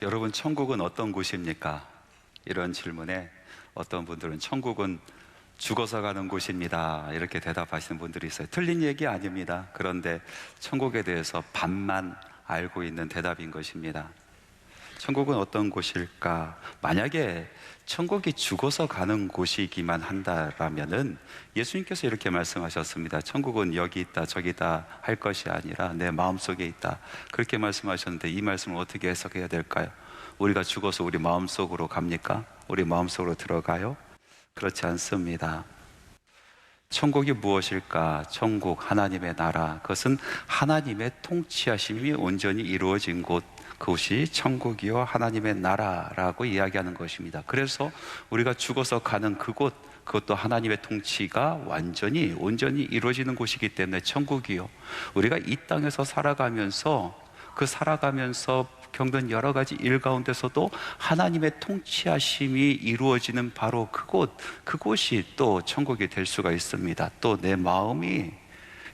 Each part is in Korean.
여러분, 천국은 어떤 곳입니까? 이런 질문에 어떤 분들은 천국은 죽어서 가는 곳입니다, 이렇게 대답하시는 분들이 있어요. 틀린 얘기 아닙니다. 그런데 천국에 대해서 반만 알고 있는 대답인 것입니다. 천국은 어떤 곳일까? 만약에 천국이 죽어서 가는 곳이기만 한다라면은 예수님께서 이렇게 말씀하셨습니다. 천국은 여기 있다 저기 있다 할 것이 아니라 내 마음속에 있다, 그렇게 말씀하셨는데, 이 말씀을 어떻게 해석해야 될까요? 우리가 죽어서 우리 마음속으로 갑니까? 우리 마음속으로 들어가요? 그렇지 않습니다. 천국이 무엇일까? 천국, 하나님의 나라, 그것은 하나님의 통치하심이 온전히 이루어진 곳, 그것이 천국이요 하나님의 나라라고 이야기하는 것입니다. 그래서 우리가 죽어서 가는 그곳, 그것도 하나님의 통치가 완전히 온전히 이루어지는 곳이기 때문에 천국이요, 우리가 이 땅에서 살아가면서 겪는 여러 가지 일 가운데서도 하나님의 통치하심이 이루어지는 바로 그곳이 또 천국이 될 수가 있습니다. 또 내 마음이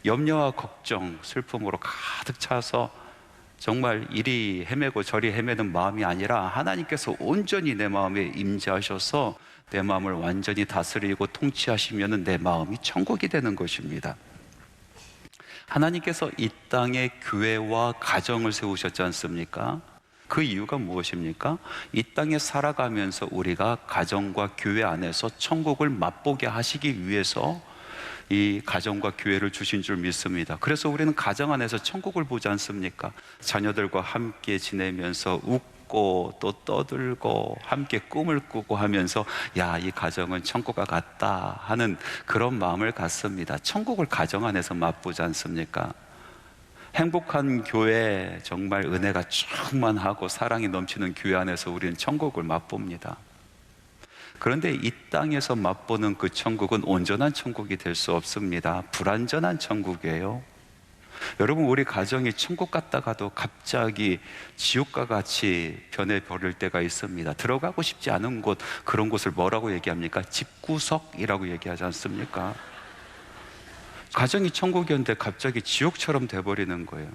염려와 걱정, 슬픔으로 가득 차서 정말 이리 헤매고 저리 헤매는 마음이 아니라 하나님께서 온전히 내 마음에 임재하셔서 내 마음을 완전히 다스리고 통치하시면 내 마음이 천국이 되는 것입니다. 하나님께서 이 땅에 교회와 가정을 세우셨지 않습니까? 그 이유가 무엇입니까? 이 땅에 살아가면서 우리가 가정과 교회 안에서 천국을 맛보게 하시기 위해서 이 가정과 교회를 주신 줄 믿습니다. 그래서 우리는 가정 안에서 천국을 보지 않습니까? 자녀들과 함께 지내면서 웃고 또 떠들고 함께 꿈을 꾸고 하면서 야, 이 가정은 천국과 같다 하는 그런 마음을 갖습니다. 천국을 가정 안에서 맛보지 않습니까? 행복한 교회, 정말 은혜가 충만하고 사랑이 넘치는 교회 안에서 우리는 천국을 맛봅니다. 그런데 이 땅에서 맛보는 그 천국은 온전한 천국이 될 수 없습니다. 불완전한 천국이에요. 여러분, 우리 가정이 천국 갔다가도 갑자기 지옥과 같이 변해버릴 때가 있습니다. 들어가고 싶지 않은 곳, 그런 곳을 뭐라고 얘기합니까? 집구석이라고 얘기하지 않습니까? 가정이 천국이었는데 갑자기 지옥처럼 돼버리는 거예요.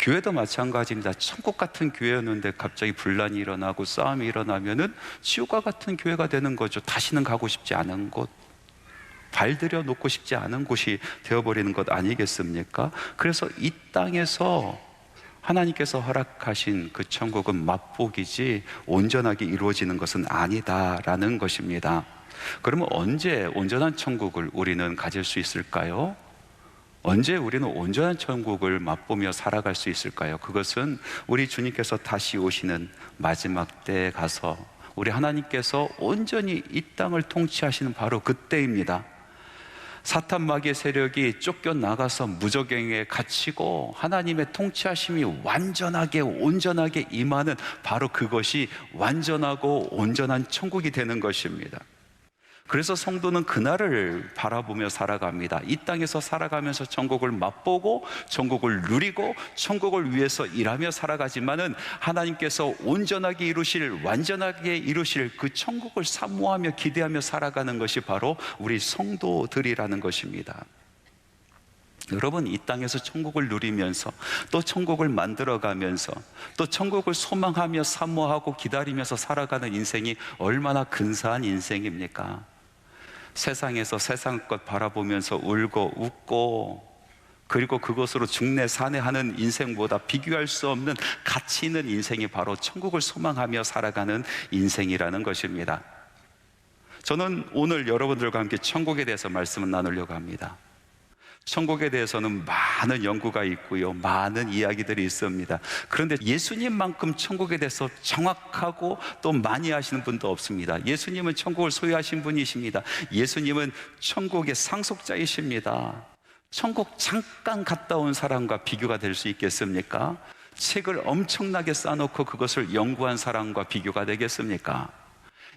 교회도 마찬가지입니다. 천국 같은 교회였는데 갑자기 분란이 일어나고 싸움이 일어나면은 지옥과 같은 교회가 되는 거죠. 다시는 가고 싶지 않은 곳, 발들여 놓고 싶지 않은 곳이 되어버리는 것 아니겠습니까? 그래서 이 땅에서 하나님께서 허락하신 그 천국은 맛보기지 온전하게 이루어지는 것은 아니다라는 것입니다. 그러면 언제 온전한 천국을 우리는 가질 수 있을까요? 언제 우리는 온전한 천국을 맛보며 살아갈 수 있을까요? 그것은 우리 주님께서 다시 오시는 마지막 때에 가서 우리 하나님께서 온전히 이 땅을 통치하시는 바로 그때입니다. 사탄 마귀의 세력이 쫓겨나가서 무저갱에 갇히고 하나님의 통치하심이 완전하게 온전하게 임하는 바로 그것이 완전하고 온전한 천국이 되는 것입니다. 그래서 성도는 그날을 바라보며 살아갑니다. 이 땅에서 살아가면서 천국을 맛보고 천국을 누리고 천국을 위해서 일하며 살아가지만은 하나님께서 온전하게 이루실, 완전하게 이루실 그 천국을 사모하며 기대하며 살아가는 것이 바로 우리 성도들이라는 것입니다. 여러분, 이 땅에서 천국을 누리면서 또 천국을 만들어가면서 또 천국을 소망하며 사모하고 기다리면서 살아가는 인생이 얼마나 근사한 인생입니까? 세상에서 세상 것 바라보면서 울고 웃고 그리고 그것으로 중내산해하는 인생보다 비교할 수 없는 가치 있는 인생이 바로 천국을 소망하며 살아가는 인생이라는 것입니다. 저는 오늘 여러분들과 함께 천국에 대해서 말씀을 나누려고 합니다. 천국에 대해서는 많은 연구가 있고요, 많은 이야기들이 있습니다. 그런데 예수님만큼 천국에 대해서 정확하고 또 많이 아시는 분도 없습니다. 예수님은 천국을 소유하신 분이십니다. 예수님은 천국의 상속자이십니다. 천국 잠깐 갔다 온 사람과 비교가 될 수 있겠습니까? 책을 엄청나게 쌓아놓고 그것을 연구한 사람과 비교가 되겠습니까?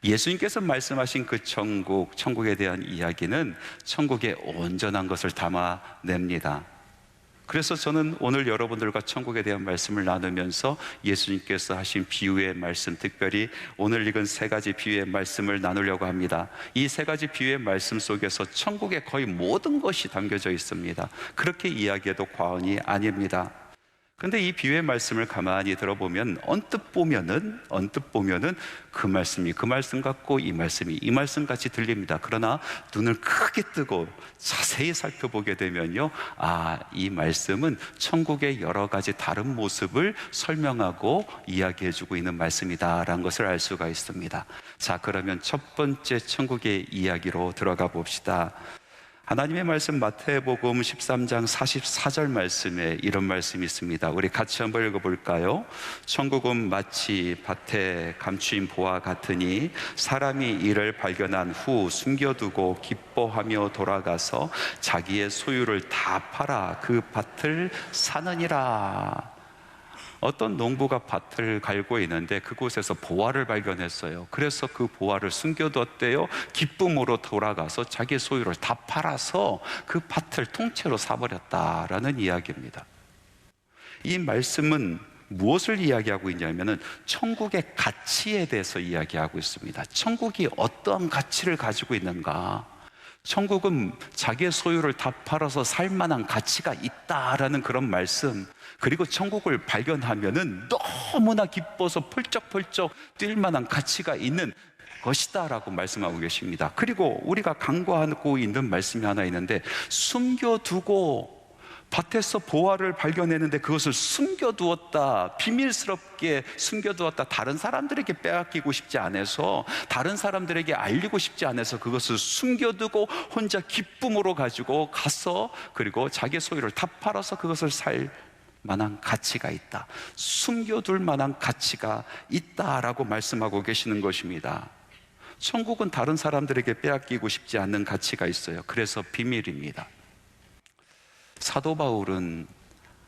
예수님께서 말씀하신 그 천국에 대한 이야기는 천국의 온전한 것을 담아냅니다. 그래서 저는 오늘 여러분들과 천국에 대한 말씀을 나누면서 예수님께서 하신 비유의 말씀, 특별히 오늘 읽은 세 가지 비유의 말씀을 나누려고 합니다. 이 세 가지 비유의 말씀 속에서 천국의 거의 모든 것이 담겨져 있습니다. 그렇게 이야기해도 과언이 아닙니다. 근데 이 비유의 말씀을 가만히 들어보면 언뜻 보면은 그 말씀이 그 말씀 같고 이 말씀이 이 말씀 같이 들립니다. 그러나 눈을 크게 뜨고 자세히 살펴보게 되면요, 이 말씀은 천국의 여러 가지 다른 모습을 설명하고 이야기해주고 있는 말씀이다라는 것을 알 수가 있습니다. 자, 그러면 첫 번째 천국의 이야기로 들어가 봅시다. 하나님의 말씀 마태복음 13장 44절 말씀에 이런 말씀이 있습니다. 우리 같이 한번 읽어볼까요? 천국은 마치 밭에 감추인 보와 같으니 사람이 이를 발견한 후 숨겨두고 기뻐하며 돌아가서 자기의 소유를 다 팔아 그 밭을 사느니라. 어떤 농부가 밭을 갈고 있는데 그곳에서 보화를 발견했어요. 그래서 그 보화를 숨겨뒀대요. 기쁨으로 돌아가서 자기 소유를 다 팔아서 그 밭을 통째로 사버렸다라는 이야기입니다. 이 말씀은 무엇을 이야기하고 있냐면은 천국의 가치에 대해서 이야기하고 있습니다. 천국이 어떠한 가치를 가지고 있는가? 천국은 자기의 소유를 다 팔아서 살 만한 가치가 있다라는 그런 말씀, 그리고 천국을 발견하면은 너무나 기뻐서 펄쩍펄쩍 뛸 만한 가치가 있는 것이다 라고 말씀하고 계십니다. 그리고 우리가 간과하고 있는 말씀이 하나 있는데, 숨겨두고 밭에서 보화를 발견했는데 그것을 숨겨두었다, 비밀스럽게 숨겨두었다. 다른 사람들에게 빼앗기고 싶지 않아서, 다른 사람들에게 알리고 싶지 않아서 그것을 숨겨두고 혼자 기쁨으로 가지고 가서, 그리고 자기 소유를 다 팔아서 그것을 살 만한 가치가 있다, 숨겨둘 만한 가치가 있다라고 말씀하고 계시는 것입니다. 천국은 다른 사람들에게 빼앗기고 싶지 않는 가치가 있어요. 그래서 비밀입니다. 사도 바울은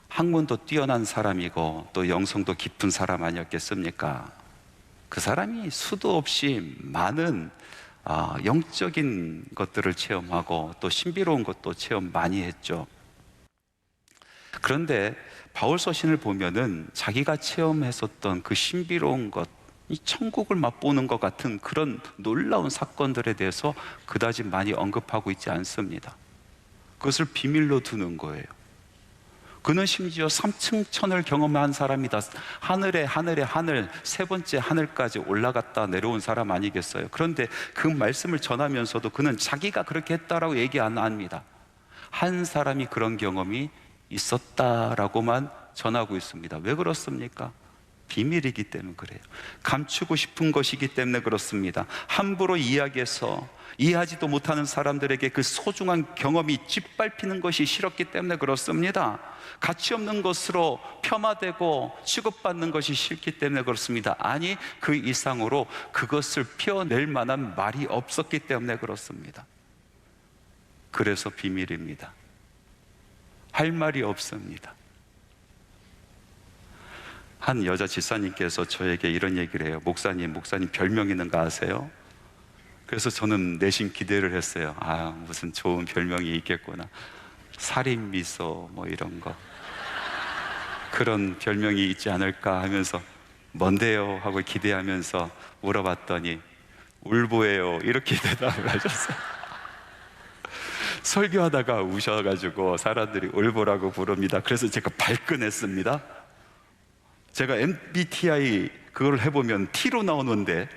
학문도 뛰어난 사람이고 또 영성도 깊은 사람 아니었겠습니까? 그 사람이 수도 없이 많은 영적인 것들을 체험하고 또 신비로운 것도 체험 많이 했죠. 그런데 바울 서신을 보면은 자기가 체험했었던 그 신비로운 것, 이 천국을 맛보는 것 같은 그런 놀라운 사건들에 대해서 그다지 많이 언급하고 있지 않습니다. 그것을 비밀로 두는 거예요. 그는 심지어 3층 천을 경험한 사람이다. 하늘의 하늘, 세 번째 하늘까지 올라갔다 내려온 사람 아니겠어요? 그런데 그 말씀을 전하면서도 그는 자기가 그렇게 했다라고 얘기 안 합니다. 한 사람이 그런 경험이 있었다라고만 전하고 있습니다. 왜 그렇습니까? 비밀이기 때문에 그래요. 감추고 싶은 것이기 때문에 그렇습니다. 함부로 이야기해서 이해하지도 못하는 사람들에게 그 소중한 경험이 짓밟히는 것이 싫었기 때문에 그렇습니다. 가치 없는 것으로 폄하되고 취급받는 것이 싫기 때문에 그렇습니다. 아니, 그 이상으로 그것을 피워낼 만한 말이 없었기 때문에 그렇습니다. 그래서 비밀입니다. 할 말이 없습니다. 한 여자 집사님께서 저에게 이런 얘기를 해요. 목사님 별명 있는 거 아세요? 그래서 저는 내심 기대를 했어요. 무슨 좋은 별명이 있겠구나. 살인미소 뭐 이런 거, 그런 별명이 있지 않을까 하면서 뭔데요? 하고 기대하면서 물어봤더니 울보예요, 이렇게 대답을 하셨어요. 설교하다가 우셔가지고 사람들이 울보라고 부릅니다. 그래서 제가 발끈했습니다. 제가 MBTI 그걸 해보면 T로 나오는데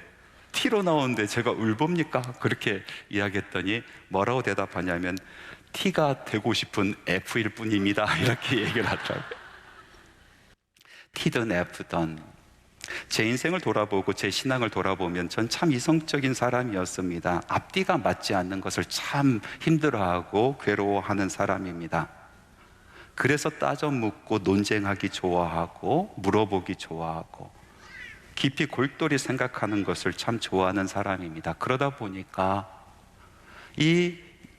제가 울보입니까? 그렇게 이야기했더니 뭐라고 대답하냐면 T가 되고 싶은 F일 뿐입니다, 이렇게 얘기를 하더라고요. T든 F든 제 인생을 돌아보고 제 신앙을 돌아보면 전 참 이성적인 사람이었습니다. 앞뒤가 맞지 않는 것을 참 힘들어하고 괴로워하는 사람입니다. 그래서 따져 묻고 논쟁하기 좋아하고 물어보기 좋아하고 깊이 골똘히 생각하는 것을 참 좋아하는 사람입니다. 그러다 보니까 이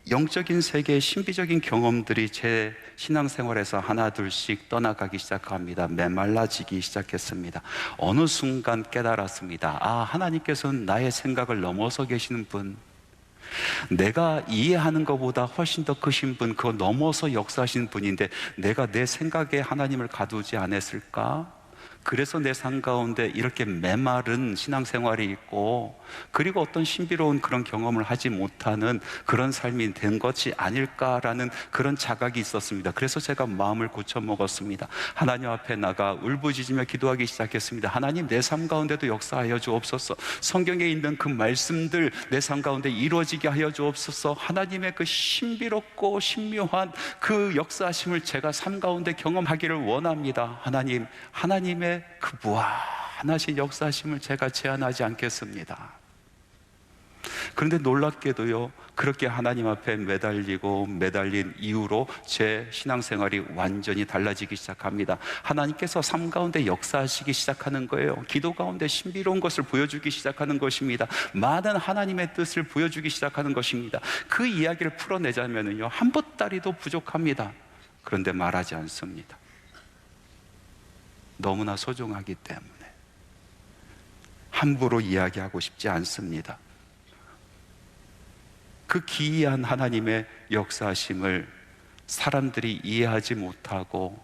영적인 세계의 신비적인 경험들이 제 신앙생활에서 하나 둘씩 떠나가기 시작합니다. 메말라지기 시작했습니다. 어느 순간 깨달았습니다. 하나님께서는 나의 생각을 넘어서 계시는 분, 내가 이해하는 것보다 훨씬 더 크신 분, 그거 넘어서 역사하시는 분인데 내가 내 생각에 하나님을 가두지 않았을까? 그래서 내 삶 가운데 이렇게 메마른 신앙생활이 있고, 그리고 어떤 신비로운 그런 경험을 하지 못하는 그런 삶이 된 것이 아닐까라는 그런 자각이 있었습니다. 그래서 제가 마음을 고쳐 먹었습니다. 하나님 앞에 나가 울부짖으며 기도하기 시작했습니다. 하나님, 내 삶 가운데도 역사하여 주옵소서. 성경에 있는 그 말씀들 내 삶 가운데 이루어지게 하여 주옵소서. 하나님의 그 신비롭고 신묘한 그 역사하심을 제가 삶 가운데 경험하기를 원합니다. 하나님, 하나님의 그 무한하신 역사하심을 제가 제한하지 않겠습니다. 그런데 놀랍게도요, 그렇게 하나님 앞에 매달린 이후로 제 신앙생활이 완전히 달라지기 시작합니다. 하나님께서 삶 가운데 역사하시기 시작하는 거예요. 기도 가운데 신비로운 것을 보여주기 시작하는 것입니다. 많은 하나님의 뜻을 보여주기 시작하는 것입니다. 그 이야기를 풀어내자면요, 한 보따리도 부족합니다. 그런데 말하지 않습니다. 너무나 소중하기 때문에 함부로 이야기하고 싶지 않습니다. 그 기이한 하나님의 역사하심을 사람들이 이해하지 못하고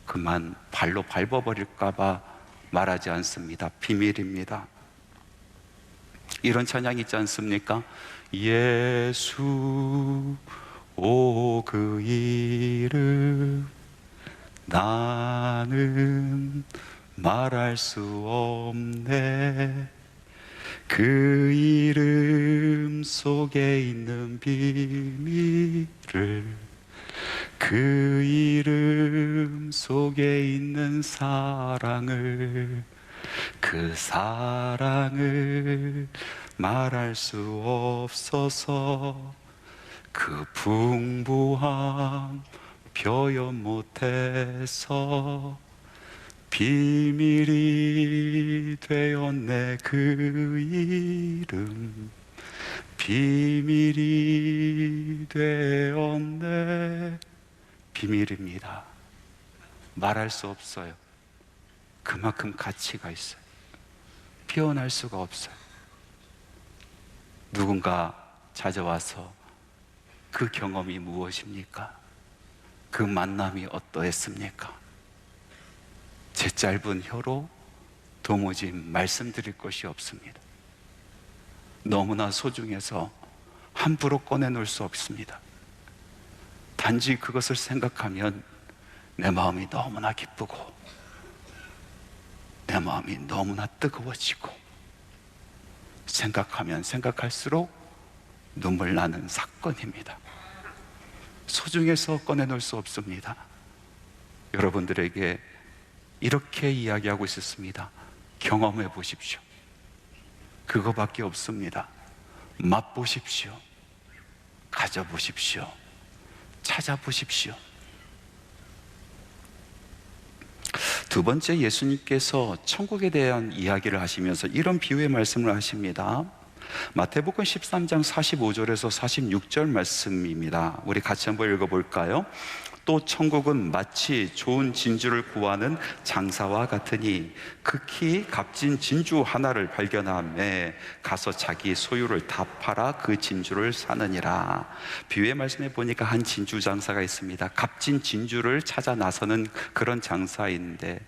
그만 발로 밟아버릴까봐 말하지 않습니다. 비밀입니다. 이런 찬양이 있지 않습니까? 예수 오 그 이름 나는 말할 수 없네. 그 이름 속에 있는 비밀을, 그 이름 속에 있는 사랑을, 그 사랑을 말할 수 없어서 그 풍부함 표현 못해서 비밀이 되었네. 그 이름 비밀이 되었네. 비밀입니다. 말할 수 없어요. 그만큼 가치가 있어요. 표현할 수가 없어요. 누군가 찾아와서 그 경험이 무엇입니까? 그 만남이 어떠했습니까? 제 짧은 혀로 도무지 말씀드릴 것이 없습니다. 너무나 소중해서 함부로 꺼내놓을 수 없습니다. 단지 그것을 생각하면 내 마음이 너무나 기쁘고 내 마음이 너무나 뜨거워지고, 생각하면 생각할수록 눈물 나는 사건입니다. 소중해서 꺼내놓을 수 없습니다. 여러분들에게 이렇게 이야기하고 있었습니다. 경험해 보십시오. 그거밖에 없습니다. 맛보십시오. 가져보십시오. 찾아보십시오. 두 번째, 예수님께서 천국에 대한 이야기를 하시면서 이런 비유의 말씀을 하십니다. 마태복음 13장 45절에서 46절 말씀입니다. 우리 같이 한번 읽어볼까요? 또 천국은 마치 좋은 진주를 구하는 장사와 같으니 극히 값진 진주 하나를 발견하매 가서 자기 소유를 다 팔아 그 진주를 사느니라. 비유의 말씀에 보니까 한 진주 장사가 있습니다. 값진 진주를 찾아 나서는 그런 장사인데,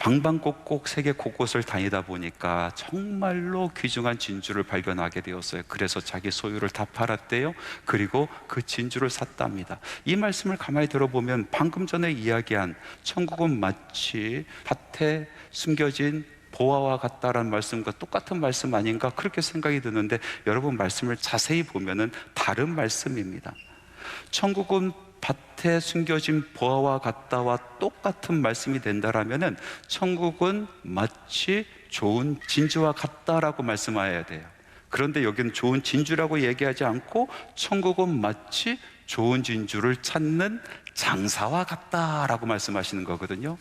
방방곡곡 세계 곳곳을 다니다 보니까 정말로 귀중한 진주를 발견하게 되었어요. 그래서 자기 소유를 다 팔았대요. 그리고 그 진주를 샀답니다. 이 말씀을 가만히 들어보면 방금 전에 이야기한 천국은 마치 밭에 숨겨진 보화와 같다라는 말씀과 똑같은 말씀 아닌가, 그렇게 생각이 드는데, 여러분 말씀을 자세히 보면은 다른 말씀입니다. 천국은 밭에 숨겨진 보화와 같다와 똑같은 말씀이 된다라면은 천국은 마치 좋은 진주와 같다라고 말씀하여야 돼요. 그런데 여기는 좋은 진주라고 얘기하지 않고 천국은 마치 좋은 진주를 찾는 장사와 같다라고 말씀하시는 거거든요.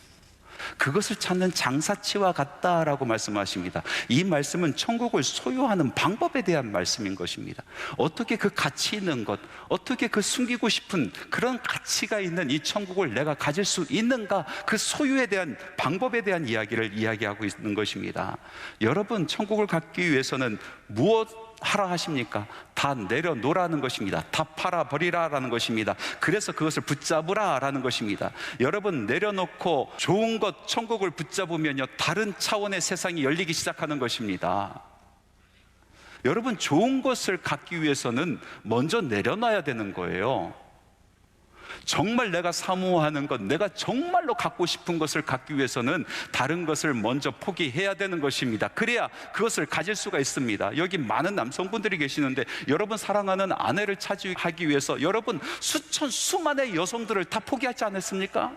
그것을 찾는 장사치와 같다라고 말씀하십니다. 이 말씀은 천국을 소유하는 방법에 대한 말씀인 것입니다. 어떻게 그 가치 있는 것, 어떻게 그 숨기고 싶은 그런 가치가 있는 이 천국을 내가 가질 수 있는가, 그 소유에 대한 방법에 대한 이야기를 이야기하고 있는 것입니다. 여러분, 천국을 갖기 위해서는 무엇 하라 하십니까? 다 내려놓으라는 것입니다. 다 팔아버리라라는 것입니다. 그래서 그것을 붙잡으라라는 것입니다. 여러분, 내려놓고 좋은 것, 천국을 붙잡으면요, 다른 차원의 세상이 열리기 시작하는 것입니다. 여러분, 좋은 것을 갖기 위해서는 먼저 내려놔야 되는 거예요. 정말 내가 사모하는 것, 내가 정말로 갖고 싶은 것을 갖기 위해서는 다른 것을 먼저 포기해야 되는 것입니다. 그래야 그것을 가질 수가 있습니다. 여기 많은 남성분들이 계시는데, 여러분 사랑하는 아내를 차지하기 위해서 여러분 수많은 여성들을 다 포기하지 않았습니까?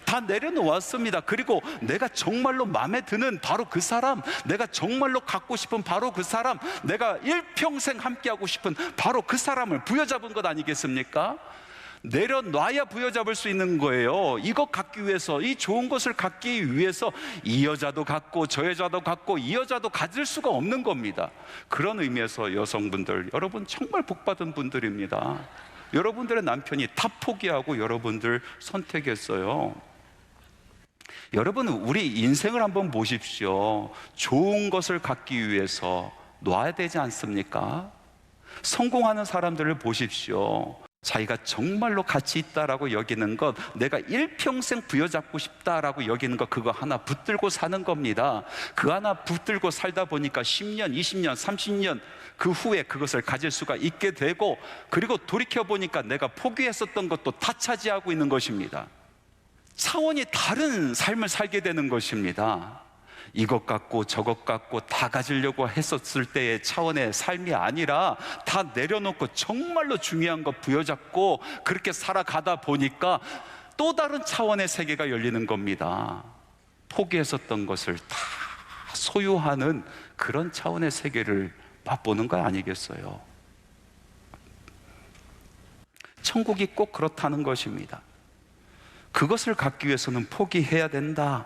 다 내려놓았습니다. 그리고 내가 정말로 마음에 드는 바로 그 사람, 내가 정말로 갖고 싶은 바로 그 사람, 내가 일평생 함께하고 싶은 바로 그 사람을 부여잡은 것 아니겠습니까? 내려놔야 부여잡을 수 있는 거예요. 이것 갖기 위해서, 이 좋은 것을 갖기 위해서 이 여자도 갖고 저 여자도 갖고 이 여자도 가질 수가 없는 겁니다. 그런 의미에서 여성분들, 여러분 정말 복받은 분들입니다. 여러분들의 남편이 다 포기하고 여러분들 선택했어요. 여러분, 우리 인생을 한번 보십시오. 좋은 것을 갖기 위해서 놔야 되지 않습니까? 성공하는 사람들을 보십시오. 자기가 정말로 가치 있다라고 여기는 것, 내가 일평생 부여잡고 싶다라고 여기는 것, 그거 하나 붙들고 사는 겁니다. 그 하나 붙들고 살다 보니까 10년, 20년, 30년 그 후에 그것을 가질 수가 있게 되고, 그리고 돌이켜보니까 내가 포기했었던 것도 다 차지하고 있는 것입니다. 차원이 다른 삶을 살게 되는 것입니다. 이것 갖고 저것 갖고 다 가지려고 했었을 때의 차원의 삶이 아니라 다 내려놓고 정말로 중요한 것 부여잡고 그렇게 살아가다 보니까 또 다른 차원의 세계가 열리는 겁니다. 포기했었던 것을 다 소유하는 그런 차원의 세계를 맛보는 거 아니겠어요? 천국이 꼭 그렇다는 것입니다. 그것을 갖기 위해서는 포기해야 된다.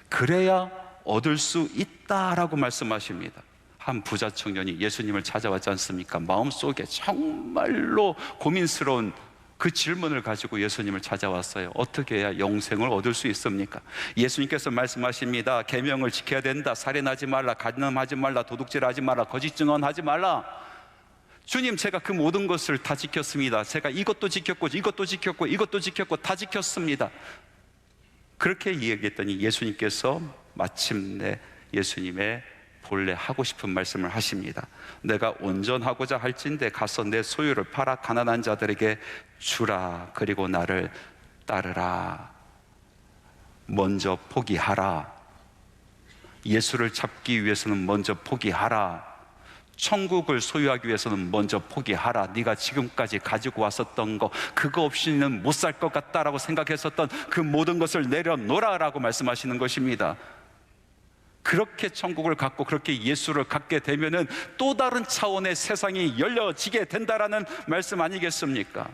그래야 얻을 수 있다라고 말씀하십니다. 한 부자 청년이 예수님을 찾아왔지 않습니까? 마음속에 정말로 고민스러운 그 질문을 가지고 예수님을 찾아왔어요. 어떻게 해야 영생을 얻을 수 있습니까? 예수님께서 말씀하십니다. 계명을 지켜야 된다. 살인하지 말라, 간음하지 말라, 도둑질하지 말라, 거짓 증언하지 말라. 주님, 제가 그 모든 것을 다 지켰습니다. 제가 이것도 지켰고 이것도 지켰고 이것도 지켰고 다 지켰습니다. 그렇게 이야기했더니 예수님께서 마침내 예수님의 본래 하고 싶은 말씀을 하십니다. 내가 온전하고자 할진대 가서 내 소유를 팔아 가난한 자들에게 주라. 그리고 나를 따르라. 먼저 포기하라. 예수를 잡기 위해서는 먼저 포기하라. 천국을 소유하기 위해서는 먼저 포기하라. 네가 지금까지 가지고 왔었던 거, 그거 없이는 못 살 것 같다라고 생각했었던 그 모든 것을 내려놓으라라고 말씀하시는 것입니다. 그렇게 천국을 갖고 그렇게 예수를 갖게 되면은 또 다른 차원의 세상이 열려지게 된다라는 말씀 아니겠습니까?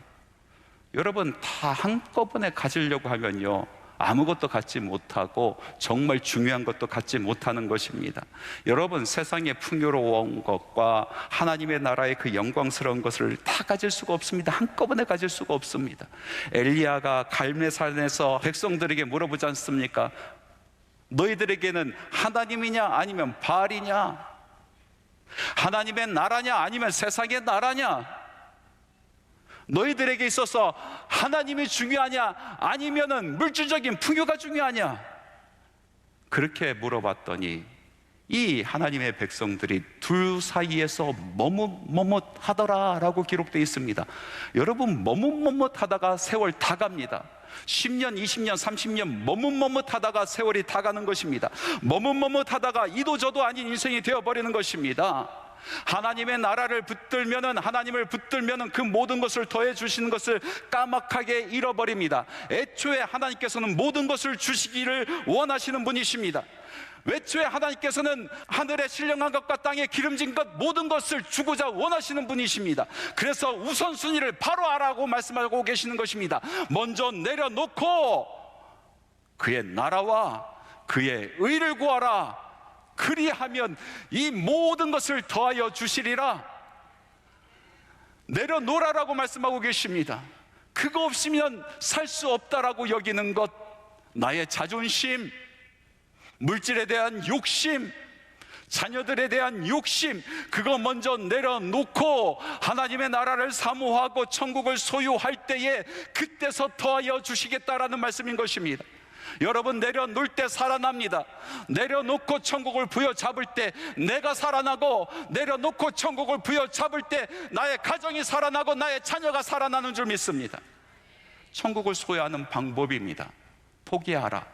여러분, 다 한꺼번에 가지려고 하면요, 아무것도 갖지 못하고 정말 중요한 것도 갖지 못하는 것입니다. 여러분, 세상의 풍요로운 것과 하나님의 나라의 그 영광스러운 것을 다 가질 수가 없습니다. 한꺼번에 가질 수가 없습니다. 엘리야가 갈멜산에서 백성들에게 물어보지 않습니까? 너희들에게는 하나님이냐 아니면 바알이냐? 하나님의 나라냐 아니면 세상의 나라냐? 너희들에게 있어서 하나님이 중요하냐 아니면은 물질적인 풍요가 중요하냐? 그렇게 물어봤더니 이 하나님의 백성들이 둘 사이에서 머뭇머뭇하더라라고 기록되어 있습니다. 여러분, 머뭇머뭇하다가 세월 다 갑니다. 10년, 20년, 30년 머뭇머뭇하다가 세월이 다 가는 것입니다. 머뭇머뭇하다가 이도 저도 아닌 인생이 되어버리는 것입니다. 하나님의 나라를 붙들면은, 하나님을 붙들면은 그 모든 것을 더해 주시는 것을 까맣게 잃어버립니다. 애초에 하나님께서는 모든 것을 주시기를 원하시는 분이십니다. 애초에 하나님께서는 하늘의 신령한 것과 땅에 기름진 것 모든 것을 주고자 원하시는 분이십니다. 그래서 우선순위를 바로 하라고 말씀하고 계시는 것입니다. 먼저 내려놓고 그의 나라와 그의 의를 구하라. 그리하면 이 모든 것을 더하여 주시리라. 내려놓으라라고 말씀하고 계십니다. 그거 없으면 살 수 없다라고 여기는 것, 나의 자존심, 물질에 대한 욕심, 자녀들에 대한 욕심, 그거 먼저 내려놓고 하나님의 나라를 사모하고 천국을 소유할 때에 그때서 더하여 주시겠다라는 말씀인 것입니다. 여러분, 내려놓을 때 살아납니다. 내려놓고 천국을 부여잡을 때 내가 살아나고, 내려놓고 천국을 부여잡을 때 나의 가정이 살아나고 나의 자녀가 살아나는 줄 믿습니다. 천국을 소유하는 방법입니다. 포기하라,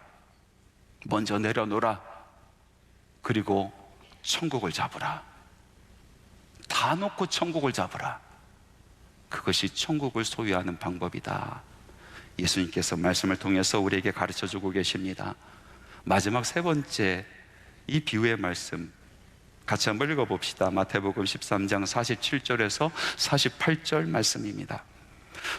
먼저 내려놓으라, 그리고 천국을 잡으라. 다 놓고 천국을 잡으라. 그것이 천국을 소유하는 방법이다. 예수님께서 말씀을 통해서 우리에게 가르쳐주고 계십니다. 마지막 세 번째, 이 비유의 말씀 같이 한번 읽어봅시다. 마태복음 13장 47절에서 48절 말씀입니다.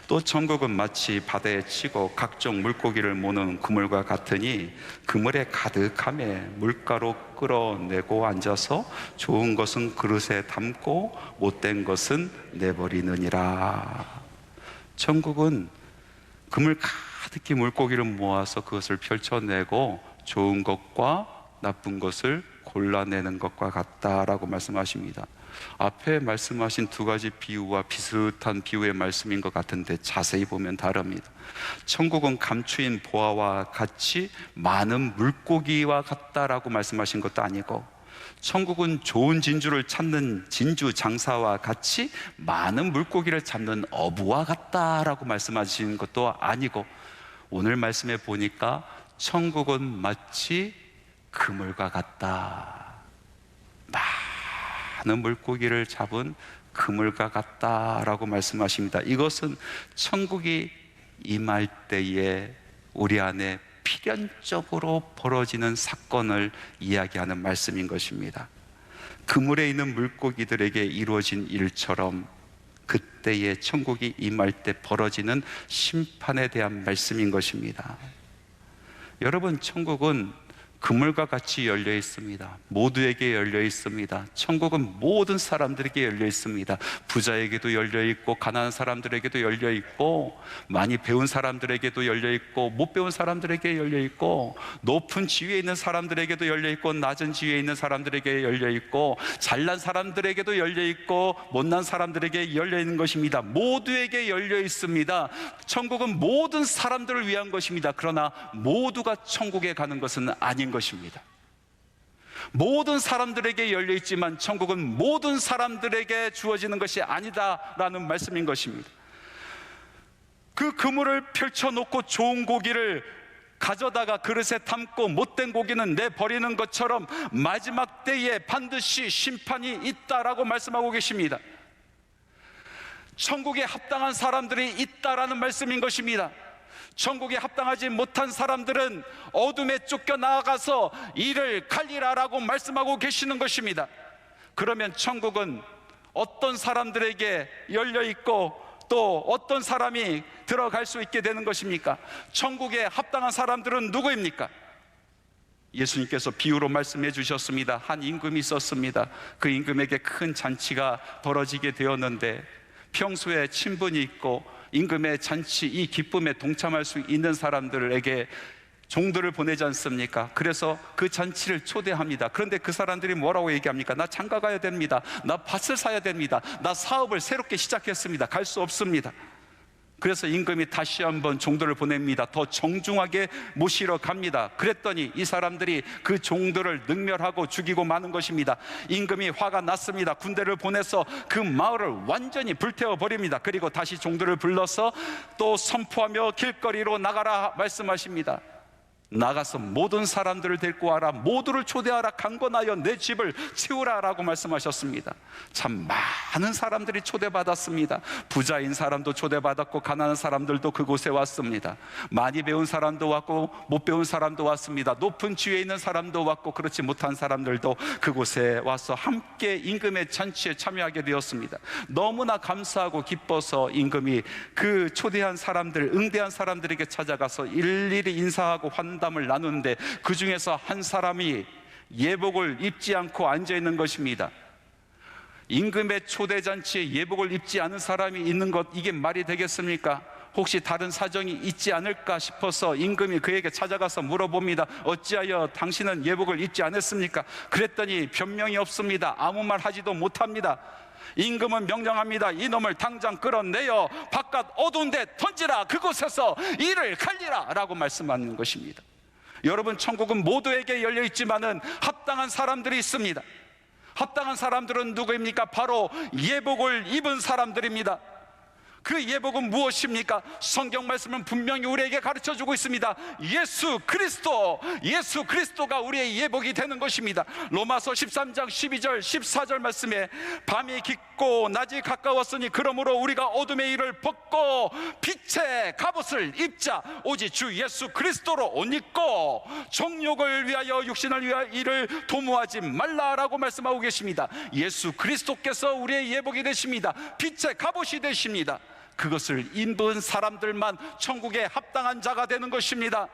또 천국은 마치 바다에 치고 각종 물고기를 모는 그물과 같으니 그물에 가득함에 물가로 끌어내고 앉아서 좋은 것은 그릇에 담고 못된 것은 내버리느니라. 천국은 그물 가득히 물고기를 모아서 그것을 펼쳐내고 좋은 것과 나쁜 것을 골라내는 것과 같다라고 말씀하십니다. 앞에 말씀하신 두 가지 비유와 비슷한 비유의 말씀인 것 같은데 자세히 보면 다릅니다. 천국은 감추인 보화와 같이 많은 물고기와 같다라고 말씀하신 것도 아니고, 천국은 좋은 진주를 찾는 진주 장사와 같이 많은 물고기를 잡는 어부와 같다라고 말씀하신 것도 아니고, 오늘 말씀에 보니까 천국은 마치 그물과 같다, 많은 물고기를 잡은 그물과 같다라고 말씀하십니다. 이것은 천국이 임할 때에 우리 안에 필연적으로 벌어지는 사건을 이야기하는 말씀인 것입니다. 그물에 있는 물고기들에게 이루어진 일처럼 그때에 천국이 임할 때 벌어지는 심판에 대한 말씀인 것입니다. 여러분, 천국은 그물과 같이 열려 있습니다. 모두에게 열려 있습니다. 천국은 모든 사람들에게 열려 있습니다. 부자에게도 열려 있고, 가난한 사람들에게도 열려 있고, 많이 배운 사람들에게도 열려 있고, 못 배운 사람들에게 열려 있고, 높은 지위에 있는 사람들에게도 열려 있고, 낮은 지위에 있는 사람들에게 열려 있고, 잘난 사람들에게도 열려 있고, 못난 사람들에게 열려 있는 것입니다. 모두에게 열려 있습니다. 천국은 모든 사람들을 위한 것입니다. 그러나 모두가 천국에 가는 것은 아닌 것입니다. 모든 사람들에게 열려 있지만 천국은 모든 사람들에게 주어지는 것이 아니다라는 말씀인 것입니다. 그 그물을 펼쳐놓고 좋은 고기를 가져다가 그릇에 담고 못된 고기는 내버리는 것처럼 마지막 때에 반드시 심판이 있다라고 말씀하고 계십니다. 천국에 합당한 사람들이 있다라는 말씀인 것입니다. 천국에 합당하지 못한 사람들은 어둠에 쫓겨나가서 이를 갈리라라고 말씀하고 계시는 것입니다. 그러면 천국은 어떤 사람들에게 열려있고 또 어떤 사람이 들어갈 수 있게 되는 것입니까? 천국에 합당한 사람들은 누구입니까? 예수님께서 비유로 말씀해 주셨습니다. 한 임금이 있었습니다. 그 임금에게 큰 잔치가 벌어지게 되었는데 평소에 친분이 있고 임금의 잔치, 이 기쁨에 동참할 수 있는 사람들에게 종들을 보내지 않습니까? 그래서 그 잔치를 초대합니다. 그런데 그 사람들이 뭐라고 얘기합니까? 나 장가 가야 됩니다. 나 밭을 사야 됩니다. 나 사업을 새롭게 시작했습니다. 갈 수 없습니다. 그래서 임금이 다시 한번 종들을 보냅니다. 더 정중하게 모시러 갑니다. 그랬더니 이 사람들이 그 종들을 능멸하고 죽이고 마는 것입니다. 임금이 화가 났습니다. 군대를 보내서 그 마을을 완전히 불태워 버립니다. 그리고 다시 종들을 불러서 또 선포하며 길거리로 나가라 말씀하십니다. 나가서 모든 사람들을 데리고 와라, 모두를 초대하라, 강건하여 내 집을 채우라 라고 말씀하셨습니다. 참 많은 사람들이 초대받았습니다. 부자인 사람도 초대받았고 가난한 사람들도 그곳에 왔습니다. 많이 배운 사람도 왔고 못 배운 사람도 왔습니다. 높은 지위에 있는 사람도 왔고 그렇지 못한 사람들도 그곳에 와서 함께 임금의 잔치에 참여하게 되었습니다. 너무나 감사하고 기뻐서 임금이 그 초대한 사람들, 응대한 사람들에게 찾아가서 일일이 인사하고 환담을 나누는데 그 중에서 한 사람이 예복을 입지 않고 앉아 있는 것입니다. 임금의 초대잔치에 예복을 입지 않은 사람이 있는 것, 이게 말이 되겠습니까? 혹시 다른 사정이 있지 않을까 싶어서 임금이 그에게 찾아가서 물어봅니다. 어찌하여 당신은 예복을 입지 않았습니까? 그랬더니 변명이 없습니다. 아무 말 하지도 못합니다. 임금은 명령합니다. 이놈을 당장 끌어내어 바깥 어두운 데 던지라. 그곳에서 이를 갈리라 라고 말씀하는 것입니다. 여러분, 천국은 모두에게 열려 있지만은 합당한 사람들이 있습니다. 합당한 사람들은 누구입니까? 바로 예복을 입은 사람들입니다. 그 예복은 무엇입니까? 성경 말씀은 분명히 우리에게 가르쳐주고 있습니다. 예수 그리스도가 우리의 예복이 되는 것입니다. 로마서 13장 12절 14절 말씀에 밤이 깊고 낮이 가까웠으니 그러므로 우리가 어둠의 일을 벗고 빛의 갑옷을 입자. 오직 주 예수 그리스도로 옷 입고 정욕을 위하여 육신을 위하여 일을 도모하지 말라라고 말씀하고 계십니다. 예수 그리스도께서 우리의 예복이 되십니다. 빛의 갑옷이 되십니다. 그것을 입은 사람들만 천국에 합당한 자가 되는 것입니다.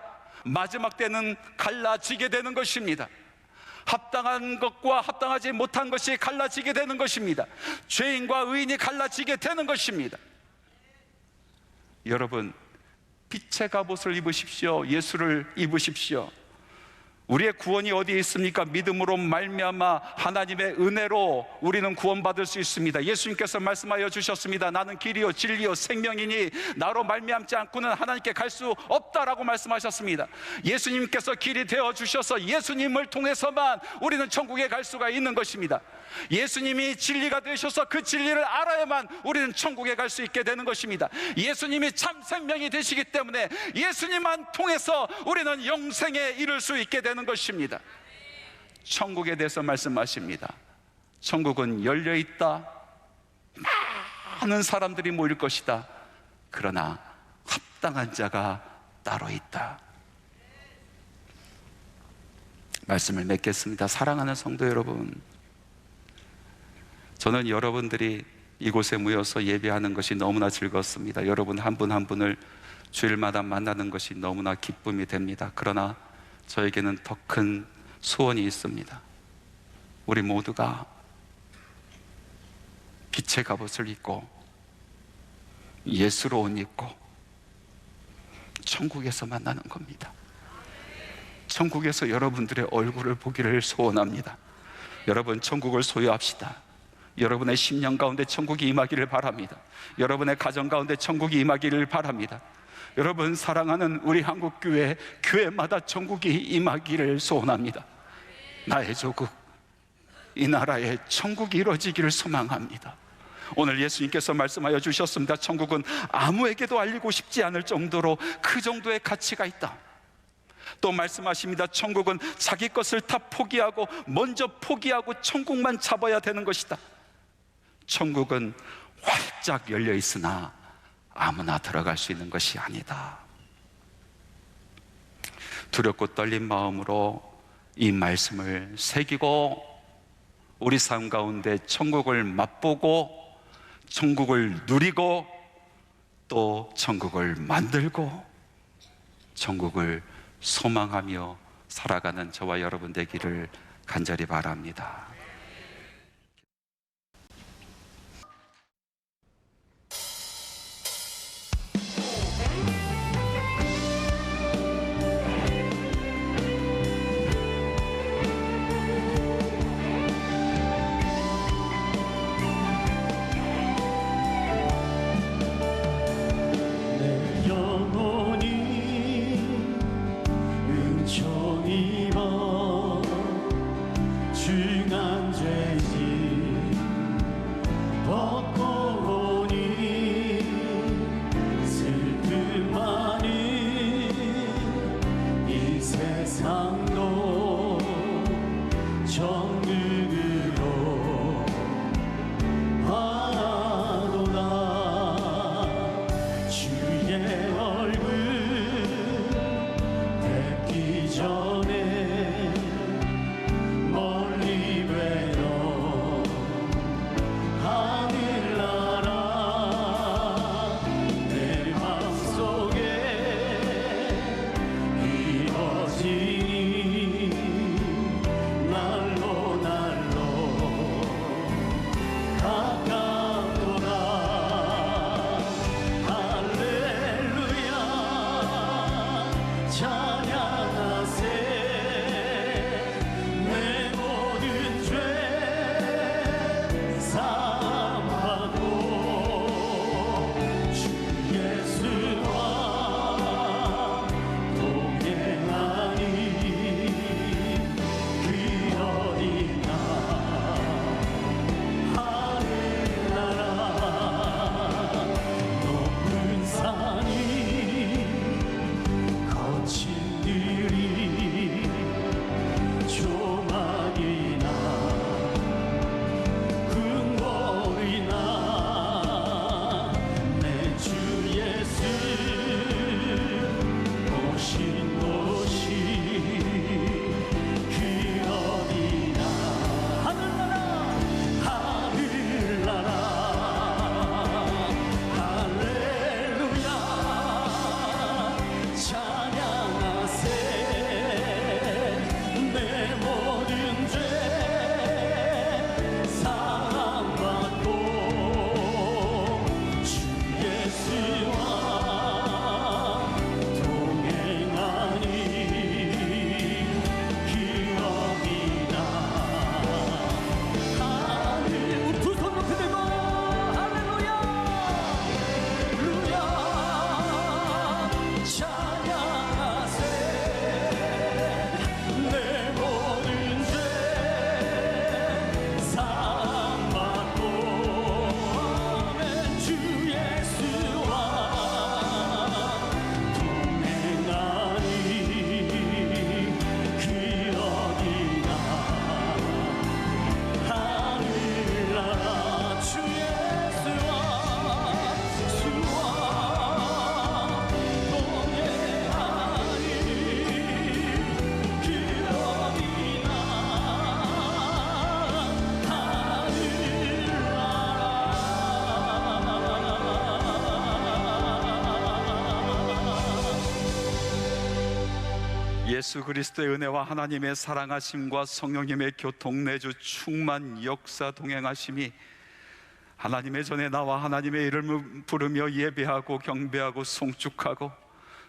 마지막 때는 갈라지게 되는 것입니다. 합당한 것과 합당하지 못한 것이 갈라지게 되는 것입니다. 죄인과 의인이 갈라지게 되는 것입니다. 여러분, 빛의 갑옷을 입으십시오. 예수를 입으십시오. 우리의 구원이 어디에 있습니까? 믿음으로 말미암아 하나님의 은혜로 우리는 구원받을 수 있습니다. 예수님께서 말씀하여 주셨습니다. 나는 길이요 진리요 생명이니 나로 말미암지 않고는 하나님께 갈 수 없다라고 말씀하셨습니다. 예수님께서 길이 되어 주셔서 예수님을 통해서만 우리는 천국에 갈 수가 있는 것입니다. 예수님이 진리가 되셔서 그 진리를 알아야만 우리는 천국에 갈 수 있게 되는 것입니다. 예수님이 참 생명이 되시기 때문에 예수님만 통해서 우리는 영생에 이를 수 있게 되는 것입니다. 천국에 대해서 말씀하십니다. 천국은 열려있다. 많은 사람들이 모일 것이다. 그러나 합당한 자가 따로 있다. 말씀을 맺겠습니다. 사랑하는 성도 여러분, 저는 여러분들이 이곳에 모여서 예배하는 것이 너무나 즐겁습니다. 여러분 한 분 한 분을 주일마다 만나는 것이 너무나 기쁨이 됩니다. 그러나 저에게는 더 큰 소원이 있습니다. 우리 모두가 빛의 갑옷을 입고 예수로 옷 입고 천국에서 만나는 겁니다. 천국에서 여러분들의 얼굴을 보기를 소원합니다. 여러분, 천국을 소유합시다. 여러분의 심령 가운데 천국이 임하기를 바랍니다. 여러분의 가정 가운데 천국이 임하기를 바랍니다. 여러분, 사랑하는 우리 한국교회, 교회마다 천국이 임하기를 소원합니다. 나의 조국, 이 나라에 천국이 이루어지기를 소망합니다. 오늘 예수님께서 말씀하여 주셨습니다. 천국은 아무에게도 알리고 싶지 않을 정도로 그 정도의 가치가 있다. 또 말씀하십니다. 천국은 자기 것을 다 포기하고 먼저 포기하고 천국만 잡아야 되는 것이다. 천국은 활짝 열려 있으나 아무나 들어갈 수 있는 것이 아니다. 두렵고 떨린 마음으로 이 말씀을 새기고 우리 삶 가운데 천국을 맛보고 천국을 누리고 또 천국을 만들고 천국을 소망하며 살아가는 저와 여러분 되기를 간절히 바랍니다. 전에 멀리 예수 그리스도의 은혜와 하나님의 사랑하심과 성령님의 교통 내주 충만 역사 동행하심이 하나님의 전에 나와 하나님의 이름을 부르며 예배하고 경배하고 송축하고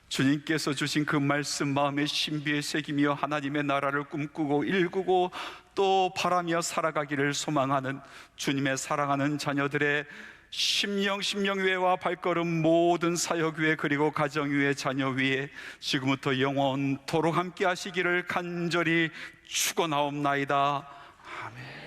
주님께서 주신 그 말씀 마음의 신비에 새기며 하나님의 나라를 꿈꾸고 일구고 또 바라며 살아가기를 소망하는 주님의 사랑하는 자녀들의 심령 위에와 발걸음 모든 사역 위에 그리고 가정 위에 자녀 위에 지금부터 영원토록 함께 하시기를 간절히 축원하옵나이다. 아멘.